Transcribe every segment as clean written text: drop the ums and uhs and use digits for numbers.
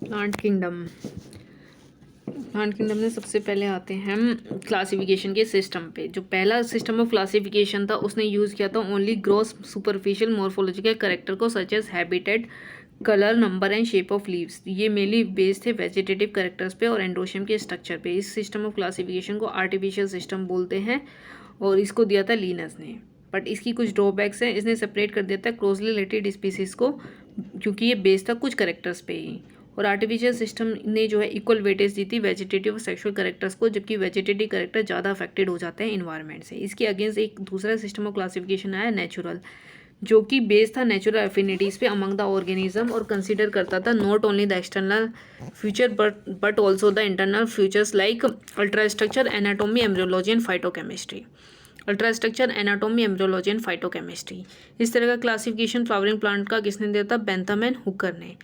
Plant kingdom. Plant kingdom में सबसे पहले आते हैं हम क्लासिफिकेशन के सिस्टम पे। जो पहला सिस्टम ऑफ क्लासिफिकेशन था उसने यूज़ किया था only gross superficial morphological character को, such as habitat, colour, number and shape of leaves. ये मेनली बेस्ड थे वेजिटेटिव करेक्टर्स पे और एंडोशियम के स्ट्रक्चर पे। इस सिस्टम ऑफ क्लासिफिकेशन को आर्टिफिशियल सिस्टम बोलते हैं और इसको दिया था लिनस ने। बट इसकी कुछ ड्रॉबैक्स हैं। इसने सेपरेट कर दिया था क्लोजली रिलेटेड स्पीसीज को, क्योंकि ये बेस्ड था कुछ करेक्टर्स पे ही। और आर्टिफिशियल सिस्टम ने जो है इक्वल वेटेज दी थी वेजिटेटिव और सेक्सुअल करेक्टर्स को, जबकि वेजिटेटिव करेक्टर ज़्यादा अफेक्टेड हो जाते हैं इन्वायरमेंट से। इसके अगेंस्ट एक दूसरा सिस्टम ऑफ क्लासिफिकेशन आया नेचुरल, जो कि बेस्ड था नेचुरल एफिनिटीज़ पे अमंग द ऑर्गेनिज्म और कंसीडर करता था not only the external future but also the internal futures like ultra structure, anatomy, embryology and phytochemistry. Ultra structure, anatomy, embryology and phytochemistry. इस तरह का क्लासिफिकेशन फ्लावरिंग प्लांट का किसने दिया था? बेंथम एंड हुकर ने।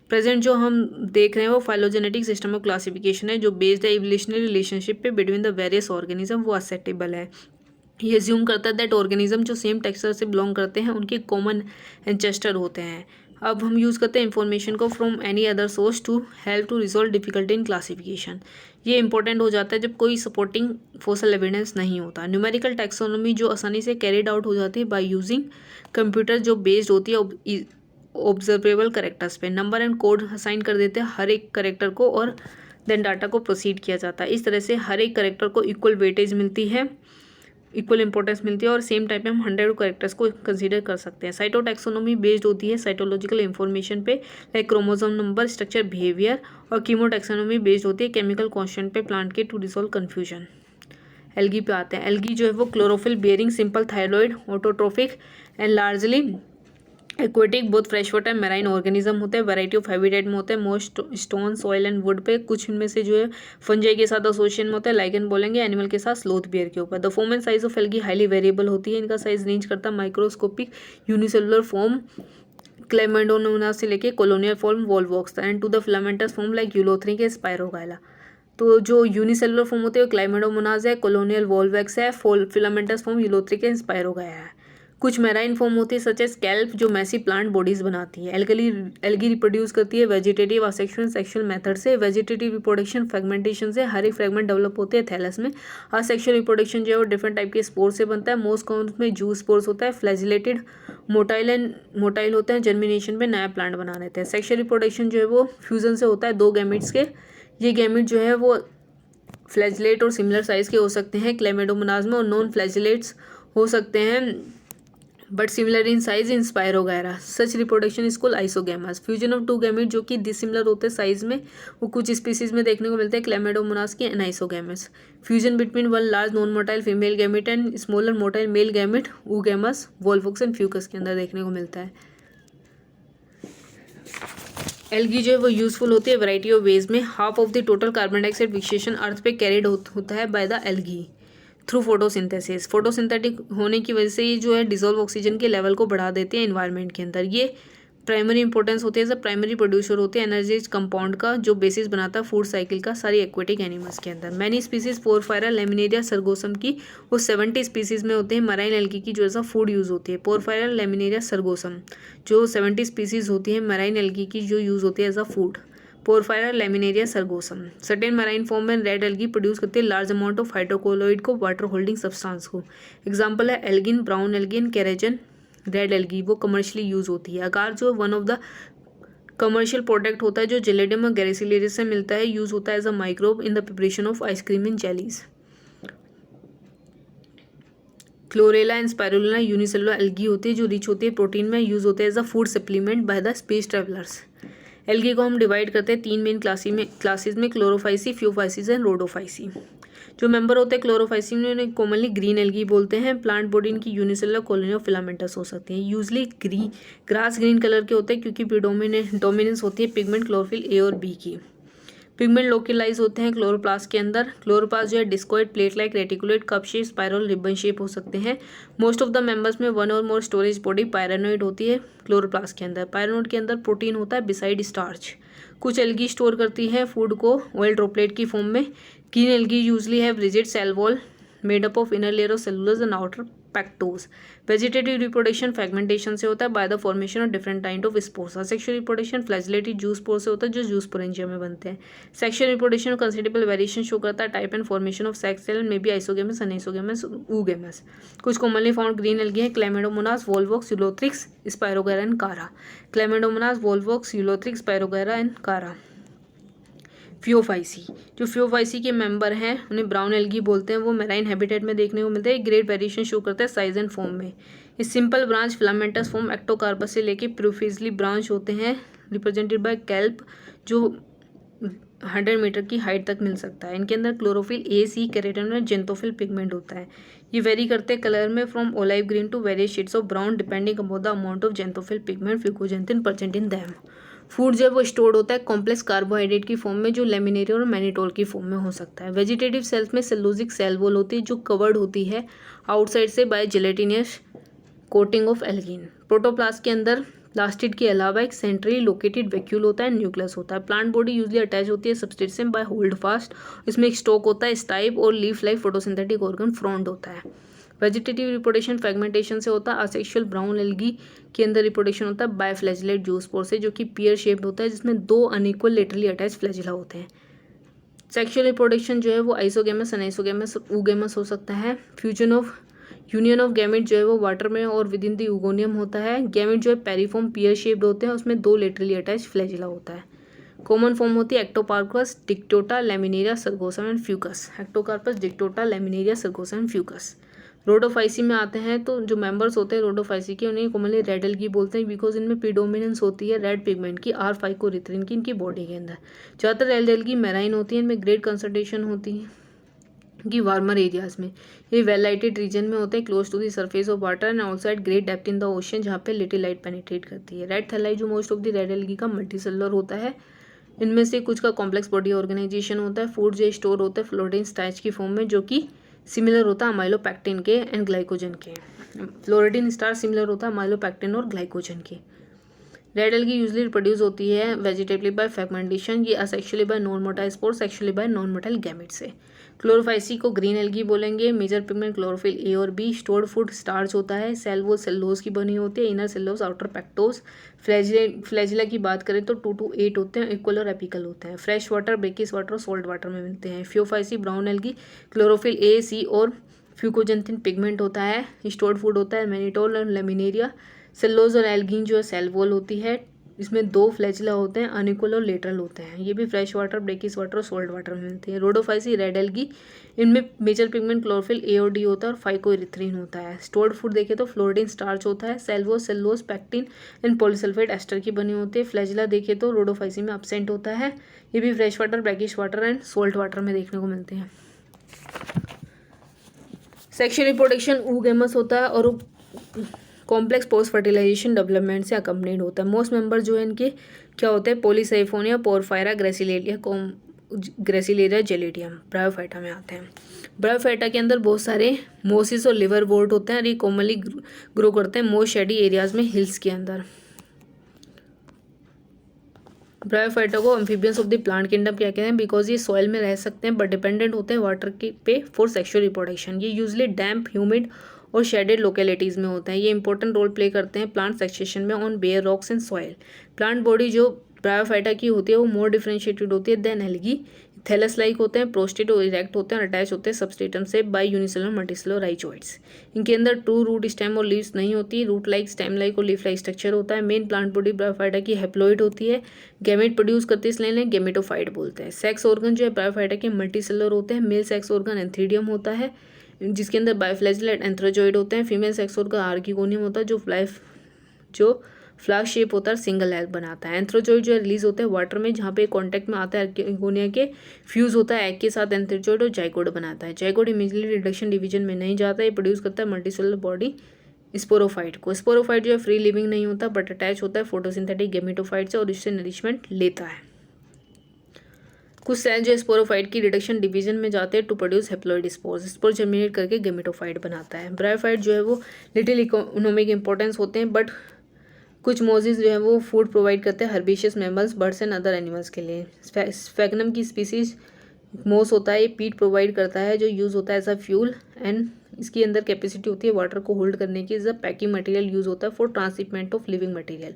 प्रेजेंट जो हम देख रहे हैं वो फाइलोजेनेटिक सिस्टम ऑफ क्लासिफिकेशन है, जो बेस्ड है इवोल्यूशनरी रिलेशनशिप पे बिटवीन द वेरियस ऑर्गेनिज्म, वो एक्सेप्टेबल है। ये अज्यूम करता है दैट ऑर्गेनिज्म जो सेम टेक्सचर से बिलोंग करते हैं उनके कॉमन एंचेस्टर होते हैं। अब हम यूज़ करते हैं इन्फॉर्मेशन को from any other source to help to resolve difficulty in classification. ये इंपॉर्टेंट हो जाता है जब कोई सपोर्टिंग फोसल एविडेंस नहीं होता। न्यूमेरिकल टैक्सोनॉमी जो आसानी से कैरिड आउट हो जाती है बाय यूजिंग कंप्यूटर, जो बेस्ड होती है ऑब्जर्वेबल करेक्टर्स पे। नंबर एंड कोड असाइन कर देते हैं हर एक करेक्टर को और देन डाटा को प्रोसीड किया जाता है। इस तरह से हर एक करेक्टर को इक्वल वेटेज मिलती है, इक्वल इंपॉर्टेंस मिलती है और सेम टाइप में हम 100 करेक्टर्स को कंसीडर कर सकते हैं। साइटोटैक्सोनॉमी बेस्ड होती है साइटोलॉजिकल इंफॉर्मेशन पे, like chromosome number, structure, behaviour. और कीमोटैक्सोनॉमी बेस्ड होती है केमिकल कॉन्स्टेंट पे, प्लांट के, टू रिजॉल्व कन्फ्यूजन। एल्गी पे आते हैं। एल्गी जो है वो chlorophyll bearing, simple thyroid, autotrophic and largely aquatic, both fresh water marine organism होते हैं। वैरायटी ऑफ हैबिटेट में होते हैं, most stone, soil and would पे। कुछ इनमें से जो है फंजाई के साथ एसोसिएशन में होता है, लाइकन बोलेंगे, एनिमल के साथ, स्लोथ बियर के ऊपर। The form and size of algae highly variable होती है। इनका साइज रेंज करता है माइक्रोस्कोपिक यूनिसेलुलर फॉर्म क्लेमेडोनोना से लेके colonial form Volvox and to the filamentous form like Ulothrix के स्पायरोगाइला। तो जो यूनिसेलुलर फॉर्म होते हैं क्लाइमेडोमोनाज है, कॉलोनियल वॉलवैक्स है, फिलामेंटस फॉर्म यूलोथ्री के स्पायरोगाइला है। कुछ मैराइन फॉर्म होती है सच एज स्कैल्प, जो मैसी प्लांट बॉडीज बनाती है। एल्गी रिप्रोड्यूस करती है वेजिटेटिव, असेक्सुअल, सेक्सुअल मेथड से। वेजिटेटिव रिप्रोडक्शन फ्रेगमेंटेशन से, हर एक फ्रेगमेंट डेवलप होते हैं थैलस में। असेक्सुअल रिप्रोडक्शन जो है वो डिफरेंट टाइप के स्पोर से बनता है। मोस्ट कॉमन में जू स्पोर्स होता है, फ्लैजिलेटेड, मोटाइल होते हैं, जर्मिनेशन में नया प्लांट बना देते हैं। सेक्सुअल रिप्रोडक्शन जो है वो फ्यूजन से होता है दो गैमिट्स के। ये गैमिट जो है वो फ्लैजिलेट और सिमिलर साइज के हो सकते हैं क्लेमेडोमोनाज में, और नॉन फ्लैजिलेट्स हो सकते हैं but similar in size in spirogyra. Such reproduction is called isogamous. Fusion of two gamete जो कि डिसिमिलर होते हैं साइज में, वो कुछ स्पीसीज में देखने को मिलते हैं, क्लेमेडोमोनास के and isogamous. Fusion between one large non motile female gamete and smaller motile male gamete, oogamous, volvox and Fucus के अंदर देखने को मिलता है। एल्गी जो है वो यूजफुल होती है वैरायटी ऑफ वेज में। Half of the total carbon dioxide fixation earth पे कैरिड होता है by the algae through photosynthesis. Photosynthetic होने की वजह से ये जो है डिजोल्व ऑक्सीजन के लेवल को बढ़ा देते हैं एनवायरनमेंट के अंदर। ये प्राइमरी इंपॉर्टेंस होती है, जब प्राइमरी प्रोड्यूसर होते हैं एनर्जी कंपाउंड का, जो बेसिस बनाता है फूड साइकिल का सारी एक्वेटिक एनिमल्स के अंदर। मैनी स्पीसीज पोरफायरा, लेमिनेरिया, सरगोसम की वो 70 स्पीसीज में होते हैं। मराइन एल्गी की जो ऐसा फूड यूज़ होती है, पोरफायरा, लेमिनेरिया, सरगोसम, जो 70 स्पीसीज होती है मराइन एल्गी की जो यूज़ होती है as a food. Porphyra, Laminaria, Sargassum. Certain marine form में रेड एल्गी प्रोड्यूस करती है लार्ज अमाउंट ऑफ हाइड्रोकोलोइड को, वाटर होल्डिंग सब्सटेंस को। एग्जांपल है algin, brown algin, carrageen. Red algae वो कमर्शियली यूज होती है। अगार जो one of the commercial product होता है जो जेलेडियम और गैरेसिलेरिस से मिलता है, यूज होता है as a microbe in the preparation of ice cream in jellies. Chlorella and spirulina unicellular algae होती है जो रिच होती है प्रोटीन में, यूज होते हैं as a food supplement by the space travellers. Algae को हम डिवाइड करते हैं तीन मेन क्लासेस में, क्लोरोफाइसी, फ्यूफाइसीज एंड रोडोफाइसी। जो मेंबर होते हैं क्लोरोफाइसी में उन्हें कॉमनली ग्रीन एल्गी बोलते हैं। प्लांट बॉडी इनकी यूनिसेलुलर, कॉलोनी ऑफ फिलामेंटस हो सकती है। यूजली ग्रास ग्रीन कलर के होते हैं क्योंकि डोमिनेंस होती है पिगमेंट क्लोरोफिल ए और बी की। पिगमेंट लोकलाइज होते हैं क्लोरोप्लास्ट के अंदर। क्लोरोप्लास्ट जो है discoid, plate like, reticulate, cup shape, spiral, ribbon shape हो सकते हैं। मोस्ट ऑफ द मेंबर्स में वन और मोर स्टोरेज बॉडी पायरानोइड होती है क्लोरोप्लास्ट के अंदर। पायरानोइड के अंदर प्रोटीन होता है बिसाइड स्टार्च। कुछ एल्गी स्टोर करती है फूड को ऑयल ड्रॉपलेट की फॉर्म में। Green algae usually have rigid cell wall made up of inner layer of cellulose and outer pectose. Vegetative reproduction fragmentation से होता है by the formation of different kind of spores. Sexual reproduction flagellated zoospore से होता है जो zoosporangia में बनते हैं। Sexual reproduction considerable variation show करता है type and formation of sex cell में बी आइसोगेमस, अनआइसोगेमस, oogamous। कुछ कॉमनली फाउंड ग्रीन एल्गी हैं chlamydomonas, volvox, ulothrix, spirogyra and chara. Chlamydomonas, volvox, ulothrix, spirogyra and chara. Phaeophyceae, जो phaeophyceae के member हैं उन्हें brown algae बोलते हैं, वो मैराइन हैबिटेट में देखने को मिलते हैं। ग्रेट वेरिएशन शो करता है साइज एंड फॉर्म में। इस simple branch filamentous form Ectocarpus से लेके प्रोफिजली ब्रांच होते हैं रिप्रेजेंटेड बाय कैल्प जो 100 मीटर की हाइट तक मिल सकता है। इनके अंदर क्लोरोफिल ए, सी, केराटिन और जेंथोफिल पिगमेंट होता है। ये वेरी करते हैं कलर में from olive green to various shades of brown depending upon the amount of xanthophyll pigment fucoxanthin present in them. Food जो है वो स्टोर्ड होता है कॉम्प्लेक्स कार्बोहाइड्रेट की फॉर्म में जो लेमिनेरिया और मैनिटोल की फॉर्म में हो सकता है। वेजिटेटिव सेल्स में सेलुलोजिक सेल वॉल होती है जो कवर्ड होती है आउटसाइड से by gelatinous coating of algin. Protoplast के अंदर प्लास्टिड के अलावा एक सेंट्रली लोकेटेड वैक्यूल होता है, न्यूक्लियस होता है। प्लांट बॉडी यूजली अटैच होती है सबस्ट्रेट से बाय होल्ड फास्ट। इसमें एक स्टॉक होता है, स्टाइप और leaf like photosynthetic organ frond होता है। वेजिटेटिव रिप्रोडक्शन फ्रेगमेंटेशन से होता है। असेक्सुअल ब्राउन एल्गी के अंदर रिप्रोडक्शन होता है बाय फ्लैजिलेट जूस्पोर से जो कि पियर शेप्ड होता है जिसमें 2 अनइक्वल लेटरली अटैच फ्लैजिला होते हैं। सेक्सुअल रिप्रोडक्शन जो है वो आइसोगेमस, अनआइसोगेमस, oogamous हो सकता है। Fusion of union of gamete जो है वो वाटर में और विद इन द oogonia होता है। गैमेट जो है पेरिफॉर्म पियर शेप्ड होते हैं, उसमें 2 लेटरली अटैच फ्लैजिला होता है। कॉमन फॉर्म होती है Ectocarpus, Dictyota, Laminaria, Sargassum and Fucus. Ectocarpus, Dictyota, Laminaria, Sargassum and Fucus. Rhodophyceae में आते हैं तो जो मेंबर्स होते हैं रोडोफाइसी के उन्हें कॉमनली रेड एल्गी बोलते हैं बिकॉज इनमें प्रीडोमिनेंस होती है रेड पिगमेंट की R-फाइकोरिथ्रिन की इनकी बॉडी के अंदर। ज़्यादातर रेड एल्गी मैराइन होती है, इनमें ग्रेट कंसंट्रेशन होती है कि वार्मर एरियाज में। ये वेल लाइटेड रीजन में होते हैं close to the surface of water and outside great depth in the ocean जहाँ पे लिटिल लाइट पेनिट्रेट करती है। रेड थैलाई जो most of the red algae का मल्टीसेलुलर होता है, इनमें से कुछ का कॉम्प्लेक्स बॉडी ऑर्गेनाइजेशन होता है। फूड जो स्टोर होता है फ्लोटिंग स्टार्च की फॉर्म में जो कि सिमिलर होता है अमाइलोपैक्टिन के एंड ग्लाइकोजन के। फ्लोरिडीन स्टार सिमिलर होता है अमाइलोपैक्टिन और ग्लाइकोजन के। रेड एल्गी यूजली प्रोड्यूस होती है वेजिटेबली बाय फ्रेगमेंटेशन, ये asexually bye non motile spore, sexually bye non motile gamete से। क्लोरोफाइसी को ग्रीन एल्गी बोलेंगे। मेजर पिगमेंट क्लोरोफिल ए और बी। स्टोर्ड फूड स्टार्च होता है। सेल वो सेल्लोज की बनी होती है, इनर सेल्लोज, आउटर पैक्टोज। फ्लैजिला की बात करें तो 2 to 8 होते हैं, इक्वल और एपिकल होते हैं। फ्रेश वाटर, ब्रेकिस वाटर और सॉल्ट वाटर में मिलते हैं। Phaeophyceae brown algae chlorophyll a, सी और फ्यूकोजेंथिन पिगमेंट होता है। स्टोर्ड फूड होता है मैनिटोल और लेमिनेरिया। सेल्लोज और एल्गिन जो है सेल वॉल होती है, इसमें 2 फ्लैजिला होते हैं, अनइक्वल और लेटरल होते हैं। ये भी फ्रेश वाटर, ब्रेकिस वाटर और सॉल्ट वाटर में मिलते हैं। रोडोफाइसी रेड एल्गी, इनमें मेजर पिगमेंट क्लोरोफिल ए और डी होता है और फाइकोइरिथ्रिन होता है। स्टोर्ड फूड देखें तो फ्लोरिडीन स्टार्च होता है। सेल्वोज, सेल्लोज, पैक्टिन एंड पॉलीसल्फेट एस्टर की बनी होती है। फ्लैजिला देखें तो रोडोफाइसी में एब्सेंट होता है। ये भी fresh water, brackish water and salt water में देखने को मिलते हैं। सेक्सुअल रिप्रोडक्शन oogamous होता है और कॉम्प्लेक्स पोस्ट फर्टिलाइजेशन डेवलपमेंट से अकम्पनीड होता है। मोस्ट मेंबर जो है इनके क्या होते हैं Polysiphonia, porphyra, gracilaria, gelidium, bryophyta में आते हैं। ब्रायोफाइटा के अंदर बहुत सारे मोसिस और लिवर वोर्ट होते हैं और ये कॉमनली ग्रो करते हैं मोस्ट शेडी एरियाज में हिल्स के अंदर। ब्रायोफाइटा को amphibians of the plant kingdom क्या कहते हैं बिकॉज ये सॉइल में रह सकते हैं बट डिपेंडेंट होते हैं वाटर के पे फॉर सेक्सुअल रिप्रोडक्शन। ये यूजली डैम्प, ह्यूमिड और शेडेड लोकेलिटीज़ में होते हैं। ये इंपॉर्टेंट रोल प्ले करते हैं प्लांट सक्सेशन में on bare rocks and soil. Plant body जो ब्रायोफाइटा की होती है वो मोर डिफरेंशिएटेड होती है देन एल्गी। थैलस लाइक होते हैं, प्रोस्टेट और इरेक्ट होते हैं, अटैच होते हैं सबस्ट्रेटम से बाय यूनिसेलुलर मल्टीसेलुलर राइजोइड्स। इनके अंदर ट्रू रूट, स्टेम और लीव्स नहीं होती। रूट लाइक, स्टेम लाइक और लीफ लाइक स्ट्रक्चर होता है। मेन प्लांट बॉडी ब्रायोफाइटा की हैप्लॉइड होती है। गैमेट प्रोड्यूस करती है इसलिए इन्हें गैमेटोफाइट बोलते हैं। सेक्स ऑर्गन जो है ब्रायोफाइटा के मल्टीसेलुलर होते हैं। मेल सेक्स ऑर्गन एंथीडियम होता है जिसके अंदर बायोफ्लैजिलेट एंथ्रोजॉइड होते हैं। फीमेल सेक्स ऑर्गन आर्किगोनियम होता है जो फ्लाग शेप होता है, सिंगल एग बनाता है। एंथ्रोजॉइड जो है रिलीज होता है वाटर में जहाँ पे कांटेक्ट में आता है आर्किगोनिया के, फ्यूज होता है एग के साथ एंथ्रोजॉइड और जाइगोड बनाता है। जाइगोड इमीडिएटली रिडक्शन डिवीजन में नहीं जाता, ये प्रोड्यूस करता है मल्टीसेलुलर बॉडी स्पोरोफाइट को। स्पोरोफाइट जो है फ्री लिविंग नहीं होता बट अटैच होता है फोटोसिंथेटिक गैमेटोफाइट से और इससे नरिशमेंट लेता है। कुछ सेल जो स्पोरोफाइट की रिडक्शन डिवीजन में जाते हैं to produce haploid spores. Spore germinate करके गैमेटोफाइट बनाता है। ब्रायोफाइट जो है वो लिटिल इकोनॉमिक इंपॉर्टेंस होते हैं बट कुछ मोजिस जो है वो फूड प्रोवाइड करते हैं herbaceous mammals, birds and other animals के लिए। स्फैग्नम की स्पीसीज मोस होता है, ये पीट प्रोवाइड करता है जो यूज़ होता है एज अ फ्यूल एंड इसके अंदर कैपेसिटी होती है वाटर को होल्ड करने की। जब पैकिंग मटेरियल यूज होता है for transshipment of living material.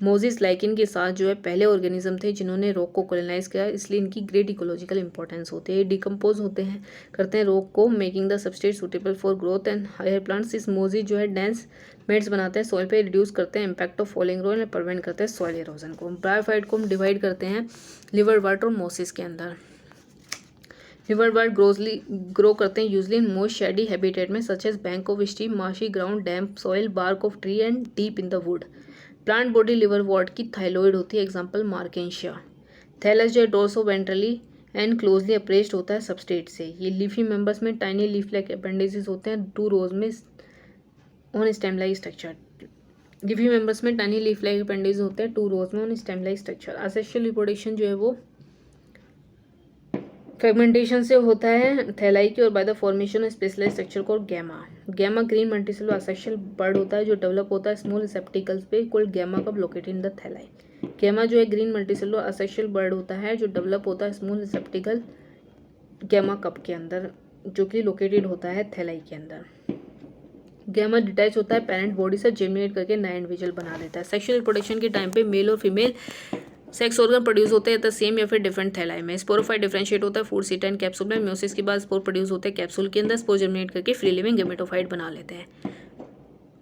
Moses lichen के साथ जो है पहले ऑर्गेनिज्म थे जिन्होंने रॉक को कोलोनाइज किया, इसलिए इनकी ग्रेट इकोलॉजिकल इंपॉर्टेंस होती है। डिकम्पोज होते हैं, करते हैं रॉक को, making the substrate suitable for growth and higher plants. इस मोजिस जो है डेंस मेड्स बनाते हैं, सॉइल पे रिड्यूस करते हैं इम्पैक्ट ऑफ फॉलिंग रेन और प्रिवेंट करते हैं सॉइल इरोजन को। ब्रायोफाइट को हम डिवाइड करते हैं लिवरवर्ट और मोसिस के अंदर। लिवरवर्ट ग्रो करते हैं usually in moist shady habitat में such as bank of stream, marshy ground, damp soil, bark of tree and deep in the wood. Plant body liverwort की थाइलॉइड होती है, एग्जांपल मार्केंशिया। थैलस जो है dorso ventrally and closely appressed होता है substrate से। ये लीफी मेंबर्स में टाइनी लीफ लाइक अपेंडिसेस होते हैं, 2 रोज में on stem like structure. Leafy members में टाइनी लीफ लाइक अपेंडिसेस होते हैं, 2 रोज में on stem like structure. Asexual reproduction जो है वो फ्रेगमेंटेशन से होता है थैलाई की और by the formation of specialise structure को gemma. Gemma green multicellular asexual bud होता है जो डेवलप होता है स्मॉल रिसेप्टिकल्स पे called gemma cup located in the thalli. Gemma जो है ग्रीन मल्टीसेलुलर असेक्सुअल बर्ड होता है जो डेवलप होता है स्मॉल रिसेप्टिकल गैमा कप के अंदर, जो कि लोकेटेड होता है थैलाई के अंदर। गैमा डिटैच होता है पेरेंट बॉडी से, जेमिनेट करके नया इंडिविजुअल बना लेता है। सेक्सुअल रिप्रोडक्शन के टाइम पे मेल और फीमेल सेक्स ऑर्गन प्रोड्यूस होते हैं द सेम या फिर डिफरेंट थैलाई में। स्पोरोफाइट डिफरेंशिएट होता है फूड सीटा एंड कैप्सूल में। म्योसिस के बाद स्पोर प्रोड्यूस होते हैं कैप्सूल के अंदर, स्पोर जर्मिनेट करके फ्री लिविंग गेमेटोफाइट बना लेते हैं।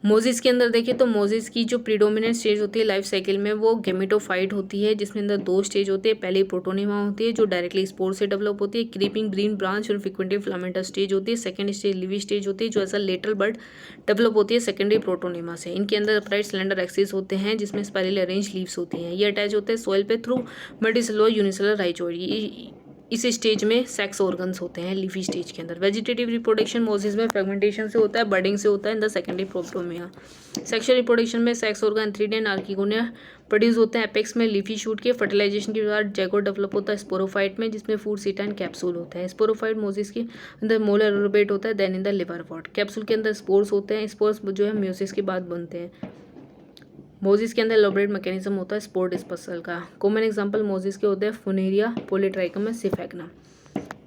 मोजिस के अंदर देखिए तो मोजिस की जो प्रीडोमिनेंट स्टेज होती है लाइफ साइकिल में वो गेमेटोफाइट होती है, जिसमें अंदर 2 स्टेज होते हैं। पहले प्रोटोनिमा होती है जो डायरेक्टली स्पोर से डेवलप होती है, क्रीपिंग ग्रीन ब्रांच और फ्रिक्वेंटली फिलामेंटस स्टेज होती है। सेकंड स्टेज लिवी स्टेज होती है जो ऐसा लेटरल बर्ड डेवलप होती है सेकेंडरी प्रोटोनिमा से। इनके अंदर अपराइट सिलेंडर एक्सिस होते हैं जिसमें स्पाइरली अरेंज लीव्स होती हैं। ये अटैच होते हैं सॉइल पे थ्रू मल्टीसेलुलर यूनिसेलुलर राइजोइड। इस स्टेज में सेक्स ऑर्गन्स होते हैं लीफी स्टेज के अंदर। वेजिटेटिव रिप्रोडक्शन मोजिस में फ्रेगमेंटेशन से होता है, बर्डिंग से होता है in the secondary protonema. Sexual reproduction में sex organ antheridia and archegonia produce होते हैं एपेक्स में लीफी शूट के। फर्टिलाइजेशन के बाद जैगोट डेवलप होता है स्पोरोफाइट में, जिसमें फूड सीटा एंड कैप्सूल होता है। स्पोरोफाइट मोजिस के अंदर मोल एरोबेट होता है than in the liverwort. Capsule के अंदर स्पोर्स होते हैं, स्पोर्स जो है म्योसिस के बाद बनते हैं। मोजिस के अंदर एलोबरेट मैकेनिज्म होता है स्पोर डिस्पर्सल का। कॉमन एग्जांपल मोजिस के होते हैं फुनेरिया, पॉलीट्राइकम एंड सिफेग्ना।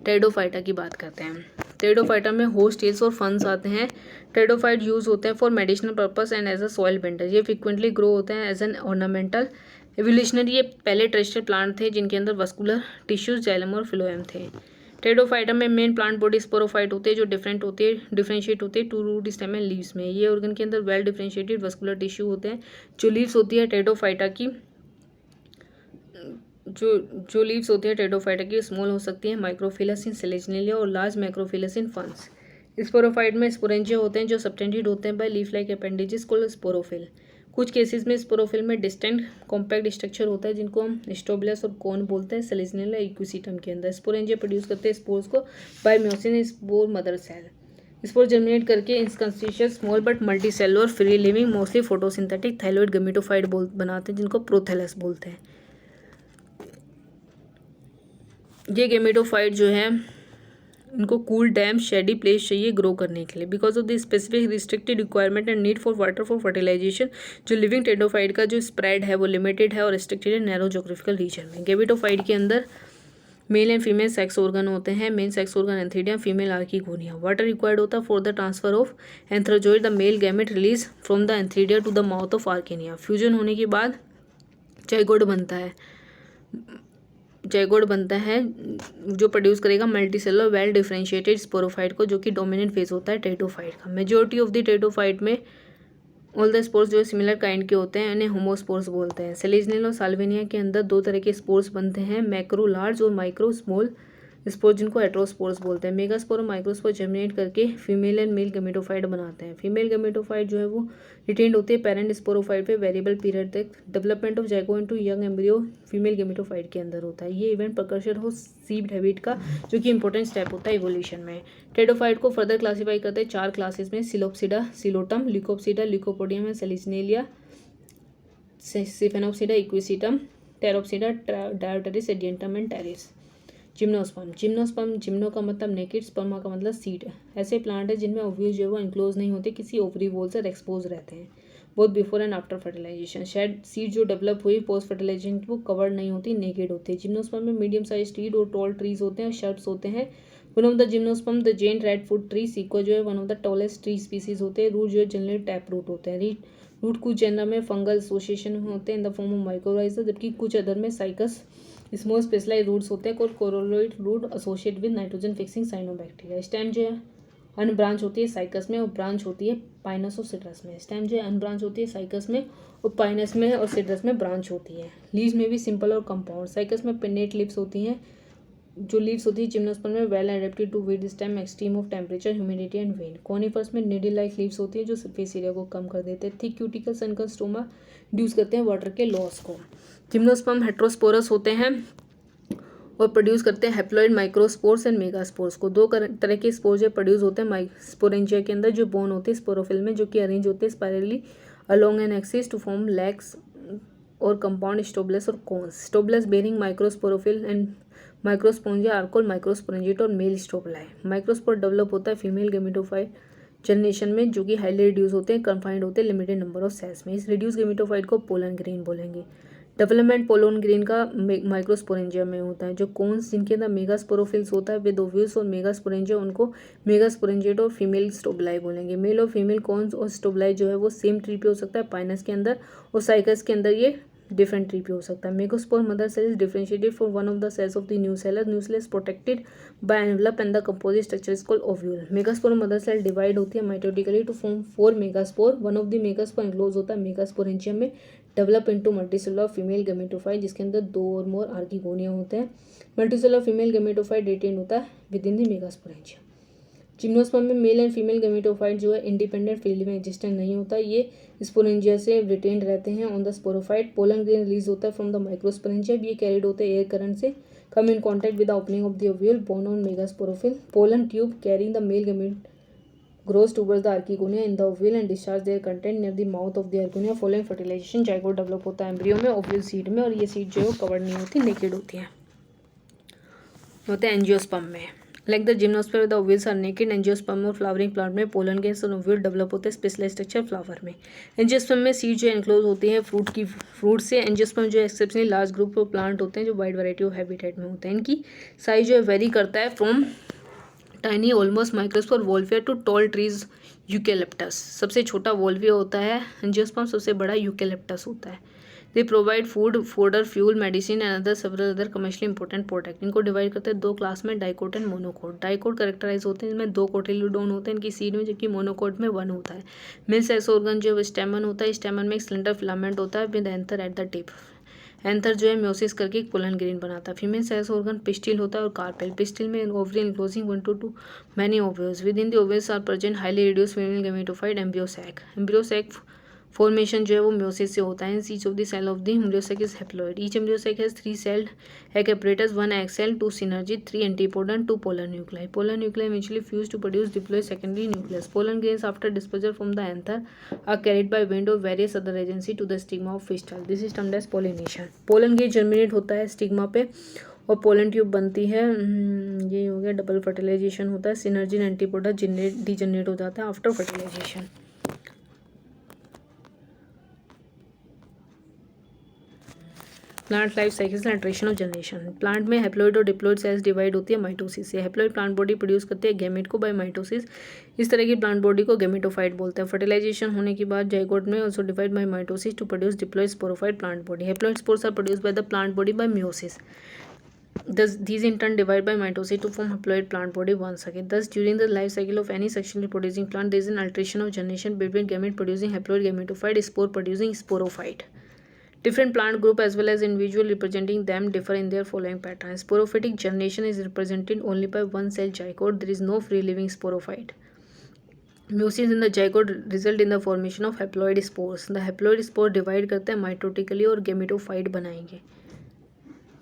टेरिडोफाइटा की बात करते हैं। टेरिडोफाइटा में होस्ट टेल्स और फंस आते हैं। टेरिडोफाइट यूज होते हैं for medicinal purpose and as a soil binder. ये फ्रिक्वेंटली ग्रो होते हैं एज एन ऑर्नामेंटल एवोल्यूशनरी। ये पहले टेरेस्ट्रियल प्लांट थे जिनके अंदर वस्कुलर टिश्यूज जाइलम और फिलोएम थे। टेरिडोफाइटा में मेन प्लांट बॉडी स्पोरोफाइट होते हैं जो डिफरेंशिएट होते हैं 2 रूट स्टेम एंड लीव्स में। ये ऑर्गन के अंदर वेल डिफरेंशिएटेड वस्कुलर टिश्यू होते हैं। जो लीव्स होती है टेरिडोफाइटा की जो लीव्स होती है टेरिडोफाइटा की स्मॉल हो सकती है, माइक्रोफिलस इन सेलेजनेलिया और लार्ज माइक्रोफिलस इन फंस। स्पोरोफाइट में स्पोरेंजिया होते हैं जो सबटेंडेड होते हैं by leaf like appendages called sporophyll. कुछ केसेस में स्पोरोफिल में डिस्टेंट कॉम्पैक्ट स्ट्रक्चर होता है जिनको हम स्टोबुलस और कोन बोलते हैं सेलेजनेलिया इक्विसिटम के अंदर। स्पोरेंजिया प्रोड्यूस करते हैं स्पोर्स को by meiosis in spore mother cell. Spore germinate करके inconsistent small but multicellular free living mostly photosynthetic thalloid gametophyte बनाते हैं जिनको प्रोथैलस बोलते हैं। ये गेमेटोफाइट जो है इनको कूल डैम शेडी प्लेस चाहिए ग्रो करने के लिए because of the specific restricted requirement and need for water for fertilisation. जो लिविंग टेरिडोफाइट का जो स्प्रेड है वो लिमिटेड है और रिस्ट्रिक्टेड है नैरो ज्योग्राफिकल रीजन में। गेमेटोफाइट के अंदर male and female sex organ होते हैं। Main sex organ antheridia, female archegonia. Water required होता है for the transfer of antherozoid. The male gamete release from the antheridia to the mouth of archegonia. Fusion होने के बाद zygote बनता है। Zygote बनता है जो प्रोड्यूस करेगा मल्टीसेलुलर वेल डिफरेंशिएटेड स्पोरोफाइट को, जो कि डोमिनेंट फेज होता है टेरिडोफाइट का। मेजॉरिटी ऑफ द टेरिडोफाइट में ऑल द स्पोर्स जो है सिमिलर काइंड के होते हैं, इन्हें होमोस्पोर्स बोलते हैं। सेलेजनियल और साल्विनिया के अंदर 2 तरह के स्पोर्स बनते हैं, मैक्रो लार्ज और माइक्रो स्मॉल स्पोर, जिनको हेटेरोस्पोर्स बोलते हैं। मेगास्पोर और माइक्रोस्पोर जर्मिनेट करके फीमेल एंड मेल गेमेटोफाइट बनाते हैं। फीमेल गेमेटोफाइट जो है वो रिटेन्ड होती है पेरेंट स्पोरोफाइट पे वेरिएबल पीरियड तक। Development of zygote into young embryo female gametophyte के अंदर होता है। ये इवेंट प्रकर्षण हो सीड हैबिट का, जो कि इंपॉर्टेंट स्टेप होता है इवोल्यूशन में। टेरिडोफाइट को फर्दर क्लासीफाई करते हैं 4 क्लासेस में, Psilopsida, Psilotum, Lycopsida, Lycopodium and Selaginella, Sphenopsida, Equisetum, Pteropsida, Dryopteris, Adiantum and Pteris. Gymnosperm, gymno का मतलब नेकेड, स्पर्मा का मतलब सीड। ऐसे प्लांट है जिनमें ओव्यूल्स जो है वो इनक्लोज नहीं होते, किसी ओवरी वॉल से एक्सपोज रहते हैं both before and after fertilisation. शायद सीड जो डेवलप हुई पोस्ट फर्टिलाइजेशन वो कवर्ड नहीं होती, नेकेड होती है। जिम्नोस्पर्म में मीडियम साइज सीड और टॉल ट्रीज होते हैं और शर्प्स होते हैं one of the gymnosperm the giant red foot tree, Sequoia जो है one of the tallest tree species होते हैं। रूट जो है जनरली टैप रूट होते हैं। रूट कुछ जेनर में फंगल एसोसिएशन होते हैं in the form of mycorrhiza, जबकि कुछ अदर में साइकस स्मॉल स्पेशलाइज रूट्स होते हैं और coralloid root associate with nitrogen fixing cyanobacteria. Stem जो है अनब्रांच होती है साइकस में और ब्रांच होती है पाइनस और सिट्रस में। स्टेम जो है अनब्रांच होती है साइकस में और पाइनस में और सिट्रस में ब्रांच होती है। लीव्स में भी सिंपल और कंपाउंड। साइकस में पिन्नेट लीव्स होती हैं। जो लीव्स होती है जिम्नोस्पर्म में well adapted to with stem extreme of temperature humidity and wind. Conifers में नीडल लाइक लीव्स होती है जो सरफेस एरिया को कम कर देते हैं। थिक क्यूटिकल सनकल स्टोमा रिड्यूस करते हैं वाटर के लॉस को। जिम्नोस्पर्म हेट्रोस्पोरस होते हैं और प्रोड्यूस करते हैं हैप्लॉइड माइक्रोस्पोर्स एंड मेगास्पोर्स को। दो तरह के स्पोर्स प्रोड्यूस होते हैं स्पोरेंजिया के अंदर जो बोन होते हैं स्पोरोफिल में, जो कि अरेंज होते हैं spirally along an axis to form lax और कंपाउंड स्टोबलेस और cones. Strobiles bearing microsporophyll and microsporangia are called microsporangiate और मेल स्टोबलाई। माइक्रोस्पोर डेवलप होता है फीमेल गेमेटोफाइट जनरेशन में, जो कि हाईली रिड्यूस होते हैं, कन्फाइंड होते हैं लिमिटेड नंबर ऑफ सेल्स में। इस रिड्यूस गेमेटोफाइट को पोलन ग्रेन बोलेंगे। डेवलपमेंट पोलन ग्रेन का माइक्रोस्पोरेंजिया में होता है। जो कोन्स जिनके अंदर मेगास्पोरोफिल्स होता है विद ओव्यूल्स और मेगास्पोरेंजिया, उनको मेगास्पोरेंजिएट और फीमेल स्टोबलाई बोलेंगे। मेल और फीमेल कोन्स और स्टोबलाई जो है वो सेम ट्री पे हो सकता है पाइनस के अंदर, और साइकस के अंदर ये डिफरेंट ट्री पे हो सकता है। Megaspore mother cell is differentiated from one of the cells of the nucellus. Nucellus protected by envelope and the composite structure is called ovule. Megaspore mother cell divide होती है mitotically to form 4 megaspore. One of the megaspore enclose होता है megasporangium में, develop into multicellular female gametophyte जिसके अंदर 2 और मोर archegonia होते हैं। मल्टीसेलुलर फीमेल गेमेटोफाइट रिटेन होता है with in the megasporangium. Gymnosperm में मेल एंड फीमेल गेमेटोफाइट जो है इंडिपेंडेंट फील्ड में एग्जिस्टेंट नहीं होता, ये स्पोरेंजिया से रिटेन्ड रहते हैं on the sporophyte. Pollen grain release होता है फ्रॉम द माइक्रोस्पोरेंजिया, ये कैरिड होते हैं एयर करंट से, come in contact with the opening of the ovule born on megasporophyll. Pollen tube carrying the male gamete grows towards the archegonia in the ovule and discharge their content near the mouth of the archegonia following fertilization। Zygote develop होता है embryo में ovule seed में, और ये seed जो है वो covered नहीं होती, नेकेड होती है। होते हैं एंजियोस्पर्म में। Like the gymnosperm the ovules are naked. Angiosperm और फ्लावरिंग प्लांट में पोलन गैस और ओव्यूल डेवलप होते हैं स्पेशलाइज स्ट्रक्चर फ्लावर में। एंजियोस्पर्म में सीड जो एनक्लोज होती है फ्रूट से। एंजियोस्पर्म जो exceptionally large group of plant होते हैं जो वाइड वैरायटी ऑफ हैबिटेट में होते हैं। इनकी साइज जो है वेरी करता है from tiny almost microspore Wolffia to tall trees eucalyptus. सबसे छोटा वोल्फिया होता है एंजियोस्पर्म, सबसे बड़ा यूकेलिप्टस होता है। They provide food fodder fuel medicine and other several other commercially important product. इनको डिवाइड करते हैं 2 क्लास में, dicot and monocot. Dicot characterise होते हैं जिसमें 2 कोटिल्यूडोन होते हैं इनकी सीड में, जबकि मोनोकोट में 1 होता है। मेल सेक्स ऑर्गन जो है स्टेमन होता है। स्टेमन में एक सिलेंडर फिलामेंट होता है with anther at the tip. Anther जो है म्योसिस करके एक पोलन ग्रेन बनाता है। फीमेल सेक्स ऑर्गन पिस्टिल होता है और कार्पेल। पिस्टिल में ovary enclosing 1 to 2 many ovules. Within the ovules are present highly reduce female gametophyte embryo sac. Embryo sac formation जो है वो म्योसिस से होता है। Each of the cell of the embryo sac is haploid. Each embryo sac has 3 celled egg apparatus, 1 egg cell, 2 synergy, 3 antipodon, 2 polar nuclei. Polar nuclei eventually fuse to produce diploid secondary nucleus. Pollen grains after dispersal from the anther are carried by wind or various other agency to the stigma of pistil. This is termed as pollination. Pollen grain germinate होता है stigma पे और pollen tube बनती है। ये हो गया double fertilisation होता है। सिनर्जी एंड एंटीपोडा डिजनरेट हो जाता है after fertilisation. Plant life cycle and alternation of generation. Plant में हैप्लॉइड और डिप्लॉइड सेल्स डिवाइड होती है माइटोसिस से। हैप्लॉइड प्लांट बॉडी प्रोड्यूस करती है गैमेट को बाय माइटोसिस। इस तरह की प्लांट बॉडी को गैमेटोफाइट बोलते हैं। फर्टिलाइजेशन होने के बाद जाइगोट में also divide by mitosis to produce diploid sporophyte plant body. Haploid spores are produce by the plant body by meiosis. Thus, these in turn divide by mitosis to form haploid plant body once again. Thus, during the life cycle of any sexually producing plant, there is an alteration of generation between gamete producing haploid gametophyte, spore producing sporophyte. Different plant group as well as individual representing them differ in their following patterns. Sporophytic generation is represented only by one cell zygote. There is no free living sporophyte. Meiosis in the zygote result in the formation of haploid spores. The haploid spore divide करते हैं mitotically और gametophyte बनाएंगे।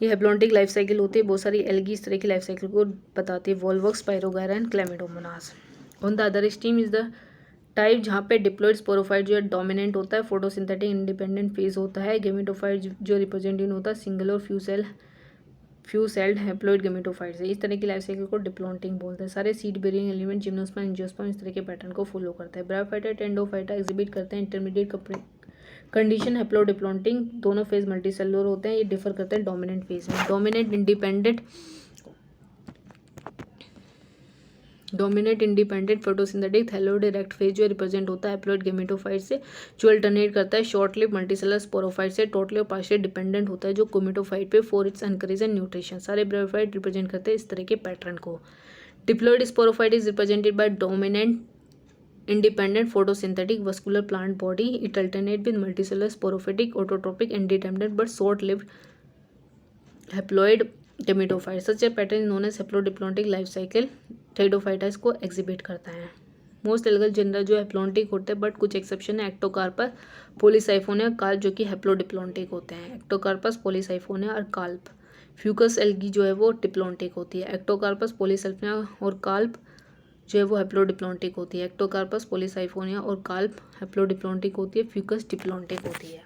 ये haplontic life cycle होती है। बहुत सारी algae इस तरह की लाइफ साइकिल को बताती है। Volvox, Spirogyra and Chlamydomonas. On the other extreme is the type जहाँ पे डिप्लॉइड स्पोरोफाइट जो है डोमिनेंट होता है। फोटोसिंथेटिक इंडिपेंडेंट फेज होता है। गेमेटोफाइट जो रिप्रेजेंटेटिव होता है सिंगल और फ्यू सेल्ड हैप्लॉइड गेमेटोफाइट से। इस तरह की लाइफ साइकिल को डिप्लॉन्टिंग बोलते हैं। सारे seed bearing element gymnosperm angiosperm इस तरह के पैटर्न को फॉलो करते हैं। ब्रायोफाइटा टेंडोफाइटा एग्जिबिट करते हैं इंटरमीडिएट कंडीशन हैप्लोडिप्लॉन्टिंग। दोनों फेज मल्टीसेलुलर होते हैं। ये डिफर करते हैं डोमिनेंट फेज में। Dominant independent dominate independent photosynthetic thalloid erect phase जो रिप्रेजेंट होता है हैप्लॉइड गेमेटोफाइट से, जो अल्टरनेट करता है शॉर्ट लिव मल्टीसेलर स्पोरोफाइट से, टोटली और पार्शियली डिपेंडेंट होता है जो कोमेटोफाइट पे for its encourage and nutrition. सारे ब्रायोफाइट रिप्रेजेंट करते हैं इस तरह के पैटर्न को। Diploid sporophyte is represented by dominant independent photosynthetic vascular plant body. It alternate with multicellular sporophytic autotrophic and independent but short lived haploid gametophyte. Such a pattern is known as haplodiploidic life cycle. Pteridophyta को exhibit करता है। Most algal gender जो haplontic होते हैं but कुछ exception है, Ectocarpus, Polysiphonia, carp जो कि हैप्लोडिप्लॉन्टिक होते हैं। एक्टोकार्पस, पॉलीसाइफोनिया और कार्प। फ्यूकस एल्गी जो है वो डिप्लॉन्टिक होती है। एक्टोकार्पस, पॉलीसाइफोनिया और कार्प जो है वो हैप्लोडिप्लॉन्टिक होती है। एक्टोकार्पस, पॉलीसाइफोनिया और कार्प हैप्लोडिप्लॉन्टिक होती है। फ्यूकस डिप्लॉन्टिक होती है।